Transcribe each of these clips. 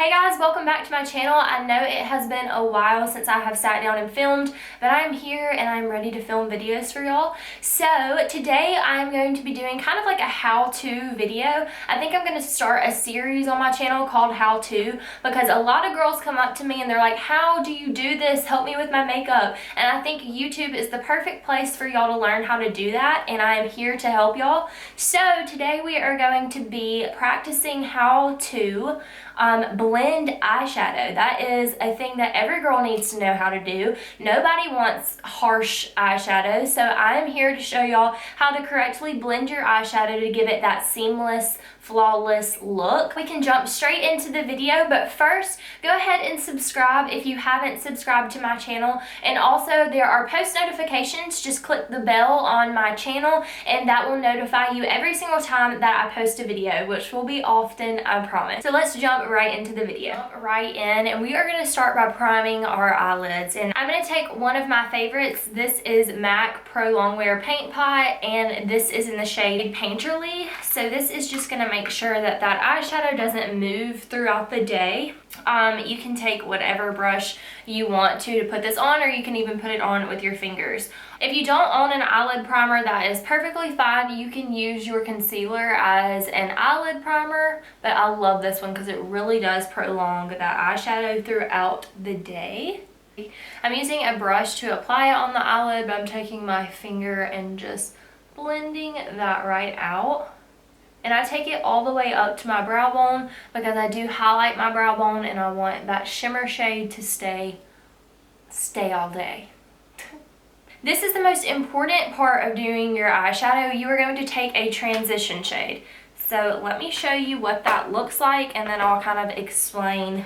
Hey guys, welcome back to my channel. I know it has been a while since I have sat down and filmed, but I'm here and I'm ready to film videos for y'all. So today I'm going to be doing kind of like a how-to video. I think I'm going to start a series on my channel called How To, because a lot of girls come up to me and they're like, how do you do this? Help me with my makeup. And I think YouTube is the perfect place for y'all to learn how to do that, and I am here to help y'all. So today we are going to be practicing how to blend eyeshadow. That is a thing that every girl needs to know how to do. Nobody wants harsh eyeshadow, so I am here to show y'all how to correctly blend your eyeshadow to give it that seamless, flawless look. We can jump straight into the video, but first go ahead and subscribe if you haven't subscribed to my channel, and also there are post notifications. Just click the bell on my channel and that will notify you every single time that I post a video, which will be often, I promise. So let's jump right into the video. Jump right in, and we are going to start by priming our eyelids, and I'm going to take one of my favorites. This is MAC Pro Longwear Paint Pot, and this is in the shade Painterly. So this is just going to make sure that that eyeshadow doesn't move throughout the day. You can take whatever brush you want to put this on, or you can even put it on with your fingers. If you don't own an eyelid primer, that is perfectly fine. You can use your concealer as an eyelid primer, but I love this one because it really does prolong that eyeshadow throughout the day. I'm using a brush to apply it on the eyelid, but I'm taking my finger and just blending that right out. And I take it all the way up to my brow bone because I do highlight my brow bone and I want that shimmer shade to stay all day. This is the most important part of doing your eyeshadow. You are going to take a transition shade. So let me show you what that looks like, and then I'll kind of explain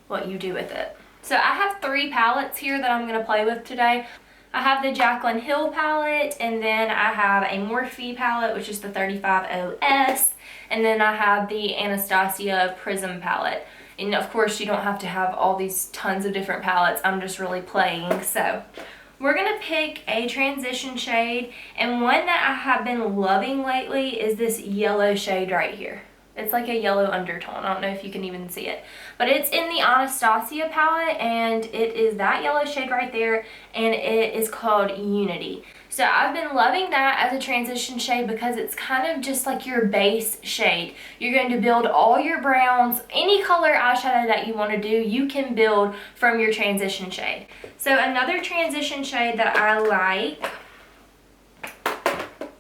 what you do with it. So I have 3 palettes here that I'm going to play with today. I have the Jaclyn Hill palette, and then I have a Morphe palette, which is the 35OS, and then I have the Anastasia Prism palette. And of course you don't have to have all these tons of different palettes. I'm just really playing. So we're going to pick a transition shade, and one that I have been loving lately is this yellow shade right here. It's like a yellow undertone. I don't know if you can even see it. But it's in the Anastasia palette, and it is that yellow shade right there, and it is called Unity. So I've been loving that as a transition shade because it's kind of just like your base shade. You're going to build all your browns, any color eyeshadow that you want to do, you can build from your transition shade. So another transition shade that I like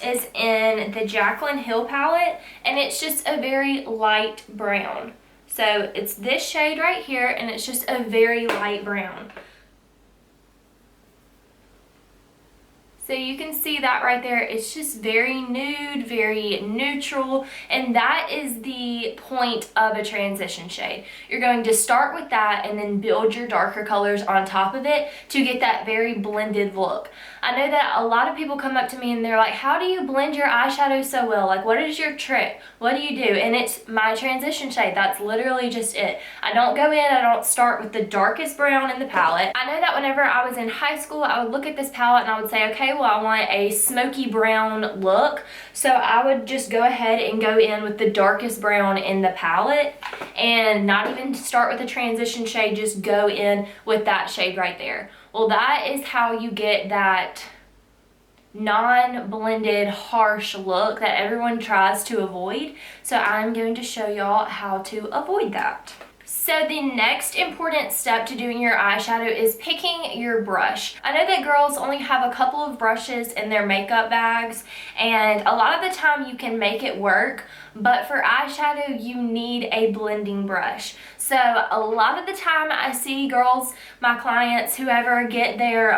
is in the Jaclyn Hill palette, and it's just a very light brown. So it's this shade right here, and it's just a very light brown. So you can see that right there. It's just very nude, very neutral, and that is the point of a transition shade. You're going to start with that and then build your darker colors on top of it to get that very blended look. I know that a lot of people come up to me and they're like, how do you blend your eyeshadow so well? Like, what is your trick? What do you do? And it's my transition shade. That's literally just it. I don't go in, I don't start with the darkest brown in the palette. I know that whenever I was in high school, I would look at this palette and I would say, okay, well, I want a smoky brown look. So I would just go ahead and go in with the darkest brown in the palette and not even start with a transition shade, just go in with that shade right there. Well, that is how you get that non-blended harsh look that everyone tries to avoid. So I'm going to show y'all how to avoid that. So the next important step to doing your eyeshadow is picking your brush. I know that girls only have a couple of brushes in their makeup bags, and a lot of the time you can make it work, but for eyeshadow you need a blending brush. So a lot of the time I see girls, my clients, whoever, get their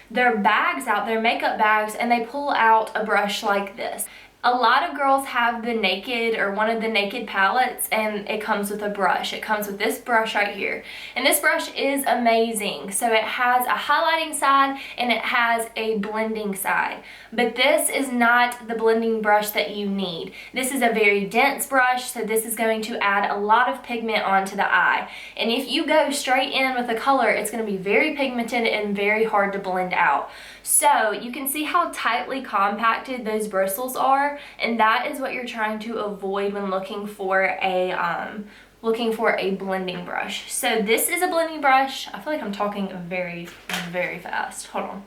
bags out, their makeup bags, and they pull out a brush like this. A lot of girls have the Naked or one of the Naked palettes, and it comes with a brush. It comes with this brush right here. And this brush is amazing. So it has a highlighting side and it has a blending side. But this is not the blending brush that you need. This is a very dense brush, so this is going to add a lot of pigment onto the eye. And if you go straight in with a color, it's going to be very pigmented and very hard to blend out. So you can see how tightly compacted those bristles are, and that is what you're trying to avoid when looking for a looking for a blending brush. So this is a blending brush. I feel like I'm talking very, very fast. Hold on.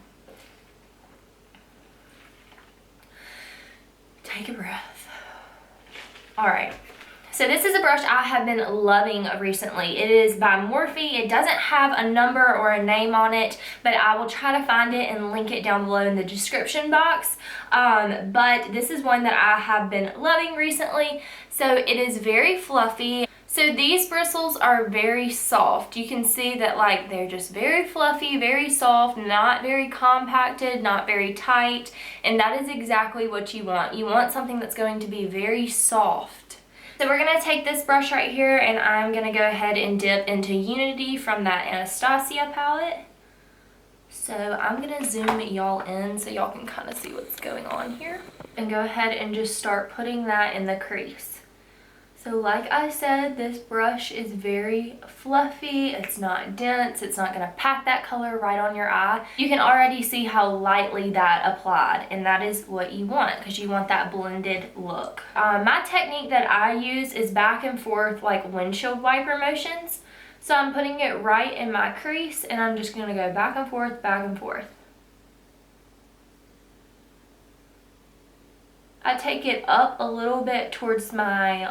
Take a breath. All right. So this is a brush I have been loving recently. It is by Morphe. It doesn't have a number or a name on it, but I will try to find it and link it down below in the description box. But this is one that I have been loving recently. So it is very fluffy. So these bristles are very soft. You can see that like they're just very fluffy, very soft, not very compacted, not very tight. And that is exactly what you want. You want something that's going to be very soft. So we're going to take this brush right here and I'm going to go ahead and dip into Unity from that Anastasia palette. So I'm going to zoom y'all in so y'all can kind of see what's going on here. And go ahead and just start putting that in the crease. So like I said, this brush is very fluffy, it's not dense, it's not going to pack that color right on your eye. You can already see how lightly that applied, and that is what you want because you want that blended look. My technique that I use is back and forth like windshield wiper motions. So I'm putting it right in my crease and I'm just going to go back and forth, back and forth. I take it up a little bit towards my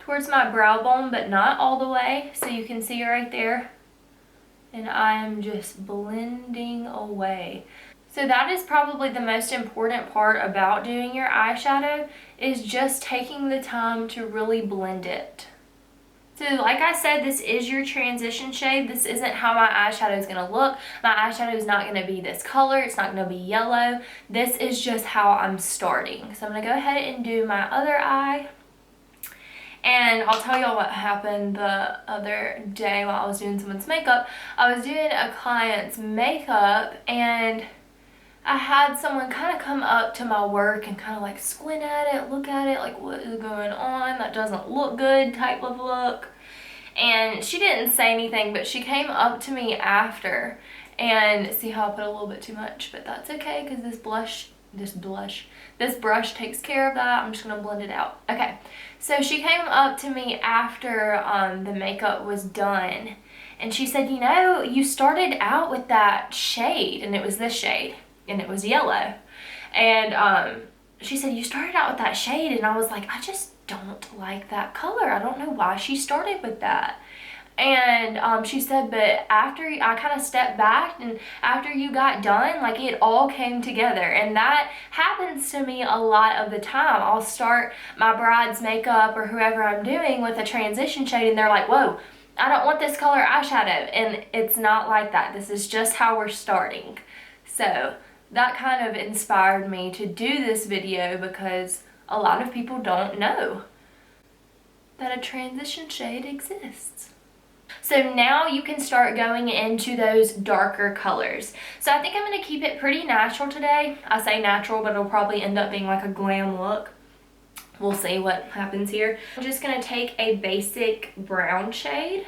brow bone, but not all the way. So you can see right there. And I'm just blending away. So that is probably the most important part about doing your eyeshadow, is just taking the time to really blend it. So like I said, this is your transition shade. This isn't how my eyeshadow is going to look. My eyeshadow is not going to be this color. It's not going to be yellow. This is just how I'm starting. So I'm going to go ahead and do my other eye. And I'll tell y'all what happened the other day while I was doing someone's makeup. I was doing a client's makeup and I had someone kind of come up to my work and kind of like squint at it, look at it, like what is going on? That doesn't look good type of look. And she didn't say anything, but she came up to me after and see how I put a little bit too much, but that's okay because this brush takes care of that. I'm just going to blend it out. Okay, so she came up to me after the makeup was done and she said, you know, you started out with that shade, and it was this shade. And it was yellow. And she said, you started out with that shade. And I was like, I just don't like that color. I don't know why she started with that. And she said, but after I kind of stepped back and after you got done, like it all came together. And that happens to me a lot of the time. I'll start my bride's makeup or whoever I'm doing with a transition shade and they're like, whoa, I don't want this color eyeshadow. And it's not like that. This is just how we're starting. So that kind of inspired me to do this video because a lot of people don't know that a transition shade exists. So now you can start going into those darker colors. So I think I'm going to keep it pretty natural today. I say natural, but it'll probably end up being like a glam look. We'll see what happens here. I'm just going to take a basic brown shade.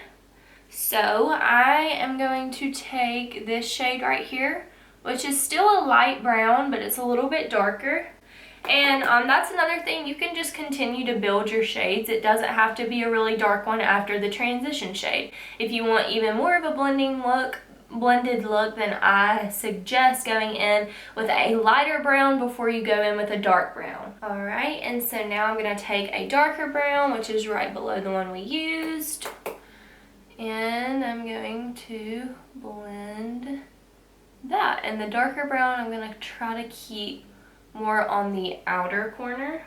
So I am going to take this shade right here, which is still a light brown, but it's a little bit darker. And that's another thing. You can just continue to build your shades. It doesn't have to be a really dark one after the transition shade. If you want even more of a blended look, then I suggest going in with a lighter brown before you go in with a dark brown. All right, and so now I'm going to take a darker brown, which is right below the one we used. And I'm going to blend that. And the darker brown I'm going to try to keep more on the outer corner.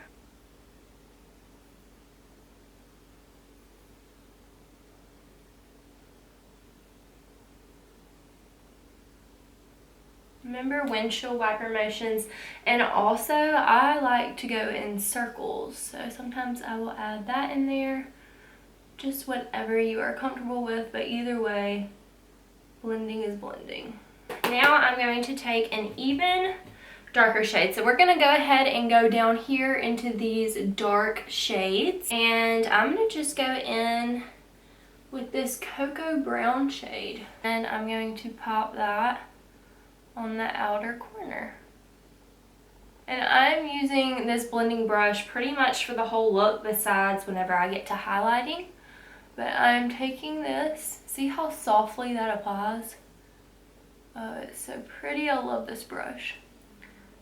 Remember windshield wiper motions, and also I like to go in circles, so sometimes I will add that in there, just whatever you are comfortable with, but either way, blending is blending. Now I'm going to take an even darker shade. So we're going to go ahead and go down here into these dark shades. And I'm going to just go in with this cocoa brown shade. And I'm going to pop that on the outer corner. And I'm using this blending brush pretty much for the whole look besides whenever I get to highlighting. But I'm taking this. See how softly that applies? Oh, it's so pretty. I love this brush.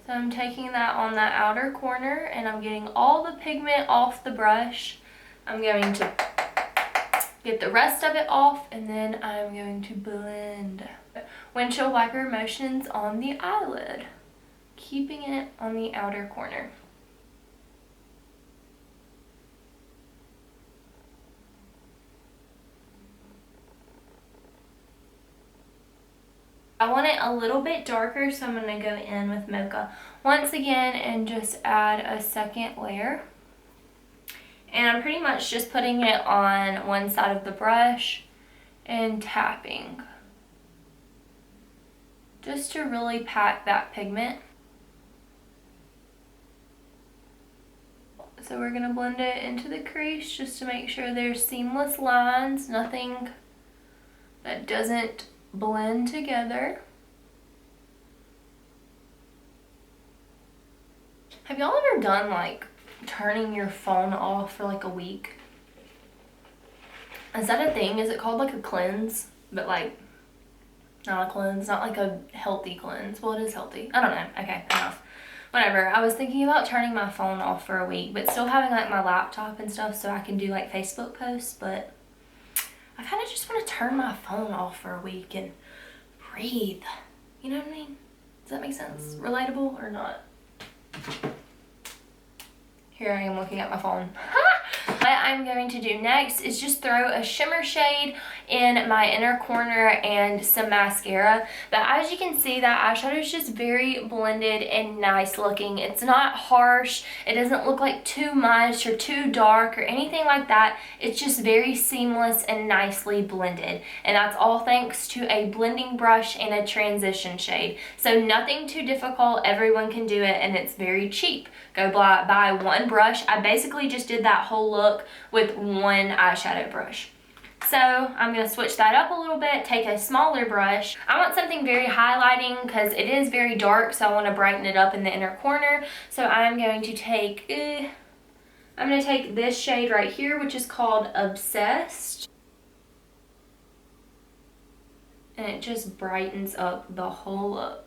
So I'm taking that on that outer corner and I'm getting all the pigment off the brush. I'm going to get the rest of it off and then I'm going to blend. Windshield wiper motions on the eyelid, keeping it on the outer corner. I want it a little bit darker, so I'm going to go in with Mocha once again and just add a second layer. And I'm pretty much just putting it on one side of the brush and tapping, just to really pack that pigment. So we're going to blend it into the crease just to make sure there's seamless lines, nothing that doesn't blend together. Have y'all ever done like turning your phone off for like a week? Is that a thing? Is it called like a cleanse? But like not a cleanse, not like a healthy cleanse. Well, it is healthy. I don't know. Okay, enough. Whatever. I was thinking about turning my phone off for a week, but still having like my laptop and stuff so I can do like Facebook posts, but I kind of just want to turn my phone off for a week and breathe. You know what I mean? Does that make sense? Relatable or not? Here I am looking at my phone. What I'm going to do next is just throw a shimmer shade in my inner corner and some mascara. But as you can see, that eyeshadow is just very blended and nice looking. It's not harsh. It doesn't look like too much or too dark or anything like that. It's just very seamless and nicely blended. And that's all thanks to a blending brush and a transition shade. So nothing too difficult. Everyone can do it and it's very cheap. Go buy one brush. I basically just did that whole look with one eyeshadow brush. So I'm going to switch that up a little bit, take a smaller brush. I want something very highlighting because it is very dark, so I want to brighten it up in the inner corner. So I'm going to take this shade right here, which is called Obsessed. And it just brightens up the whole look.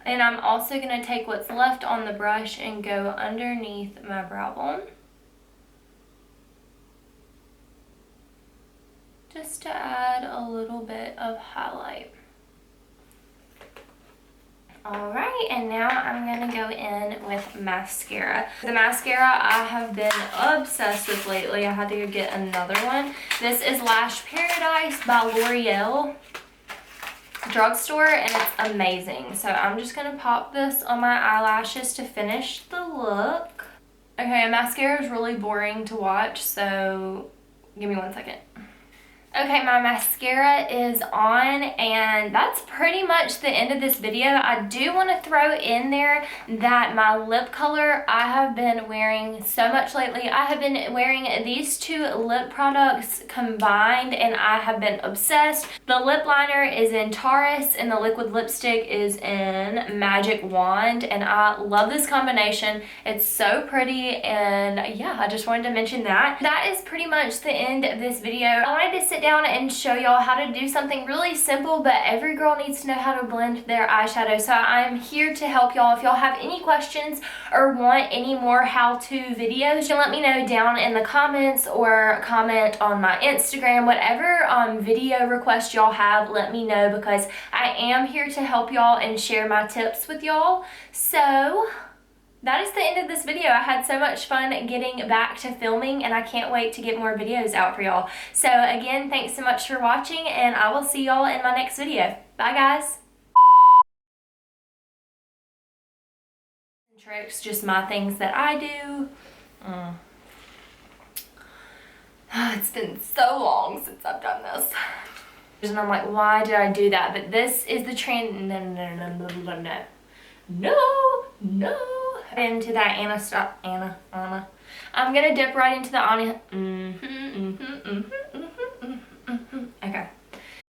And I'm also going to take what's left on the brush and go underneath my brow bone, just to add a little bit of highlight. Alright, and now I'm going to go in with mascara. The mascara I have been obsessed with lately. I had to go get another one. This is Lash Paradise by L'Oreal drugstore, and it's amazing. So I'm just going to pop this on my eyelashes to finish the look. Okay, mascara is really boring to watch, so give me 1 second. Okay, my mascara is on, and that's pretty much the end of this video. I do want to throw in there that my lip color I have been wearing so much lately. I have been wearing these two lip products combined, and I have been obsessed. The lip liner is in Taurus, and the liquid lipstick is in Magic Wand, and I love this combination. It's so pretty, and yeah, I just wanted to mention that. That is pretty much the end of this video. I wanted to sit down and show y'all how to do something really simple, but every girl needs to know how to blend their eyeshadow. So I'm here to help y'all. If y'all have any questions or want any more how-to videos, you can let me know down in the comments or comment on my Instagram. Whatever video request y'all have, let me know, because I am here to help y'all and share my tips with y'all. So that is the end of this video. I had so much fun getting back to filming, and I can't wait to get more videos out for y'all. So again, thanks so much for watching, and I will see y'all in my next video. Bye guys. Tricks, just my things that I do. It's been so long since I've done this. And I'm like, why did I do that? But this is the trend. No. Into that Anastasia. I'm gonna dip right into the